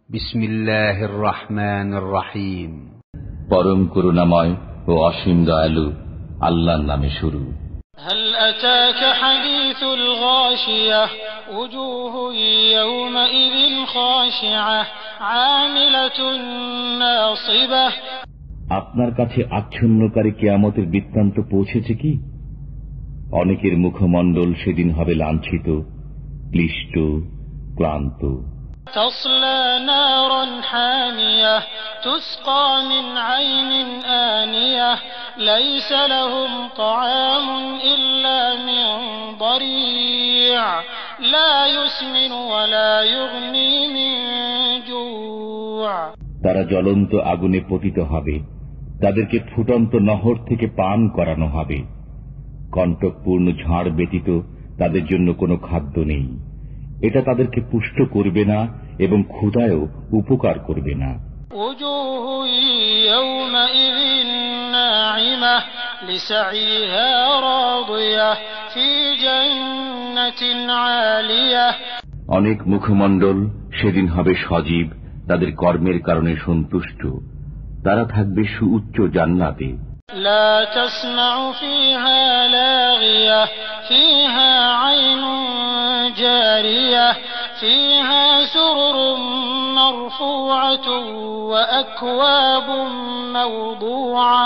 বিসমিল্লাহির রহমানির রহিম। পরম করুণাময় ও অসীম দয়ালু আল্লাহর নামে শুরু। هل أتاك حديث الغاشية وجوه يومئذ خاشعة عاملة ناصبة। আপনার কাছে আচ্ছন্নকারী কিয়ামতের বৃত্তান্ত পৌঁছেছে কি? অনেকের মুখমণ্ডল সেদিন হবে লাঞ্ছিত, ক্লিষ্ট, ক্লান্ত। تصلى نارا حامية تسقى من عين آنية ليس لهم طعام إلا من ضريع لا يسمن ولا يغني من جوع। তারা জ্বলন্ত আগুনে পতিত হবে, তাদেরকে ফুটন্ত নহর থেকে পান করানো হবে। কণ্টকপূর্ণ ঝাড় ব্যতীত তাদের জন্য কোনো খাদ্য নেই। এটা তাদেরকে পুষ্ট করবে না এবং ক্ষুধায়ও উপকার করবে না। وجوه يومئذ ناعمة لسعيها راضية في جنة عالية। অনেক মুখমণ্ডল সেদিন হবে সজীব, তাদের কর্মের কারণে সন্তুষ্ট। তারা থাকবে সুউচ্চ জান্নাতে। لا تسمع فيها لاغية فيها عين جارية فيها سرر مرفوعة وأكواب موضوعة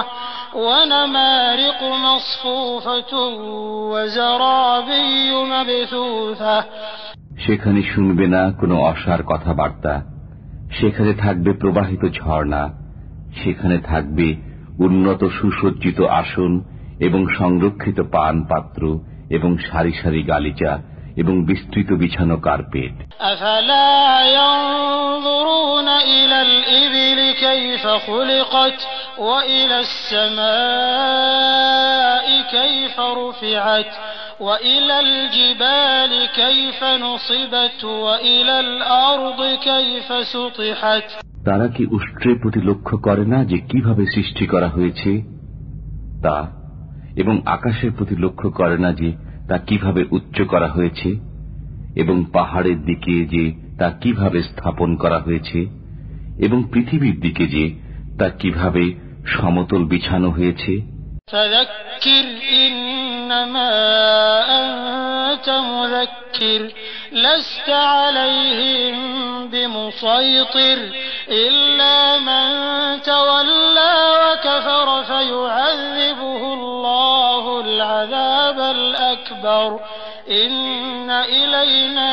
ونمارق مصفوفة وزرابي مبثوثة। সেখানে শুনবে না কোনো অসার কথাবার্তা। সেখানে থাকবে প্রবাহিত ঝর্ণা, সেখানে থাকবে উন্নত সুসজ্জিত আসন এবং সংরক্ষিত পান পাত্র এবং সারি সারি গালিচা এবং বিস্তৃত বিছানো কার্পেট। أفلا ينظرون إلى الإبل كيف خلقت وإلى السماء كيف رفعت وإلى الجبال كيف نصبت وإلى الأرض كيف سطحت। তারা কি উষ্ট্রের প্রতি লক্ষ্য করে না যে কিভাবে সৃষ্টি করা হয়েছে তা, এবং আকাশের প্রতি লক্ষ্য করে না যে তা কিভাবে উচ্চ করা হয়েছে, এবং পাহাড়ের দিকে যে তা কিভাবে স্থাপন করা হয়েছে, এবং পৃথিবীর দিকে যে তা কিভাবে সমতল বিছানো হয়েছে। فذكر إنما أنت مذكر لست عليهم بمسيطر إلا من تولى وكفر فيعذبه الله العذاب الأكبر إن إلينا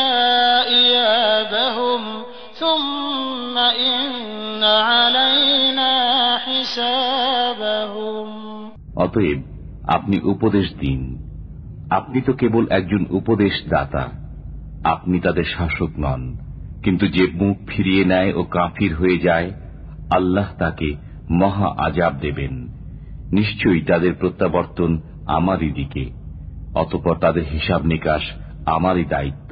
إيابهم ثم إن علينا حسابهم। অতএব আপনি উপদেশ দিন, আপনি তো কেবল একজন উপদেশদাতা, আপনি তাদের শাসক নন। কিন্তু যে মুখ ফিরিয়ে নেয় ও কাফির হয়ে যায়, আল্লাহ তাকে মহা আযাব দেবেন। নিশ্চয়ই তাদের প্রত্যাবর্তন আমারই দিকে, অতঃপর তাদের হিসাব নিকাশ আমারই দায়িত্ব।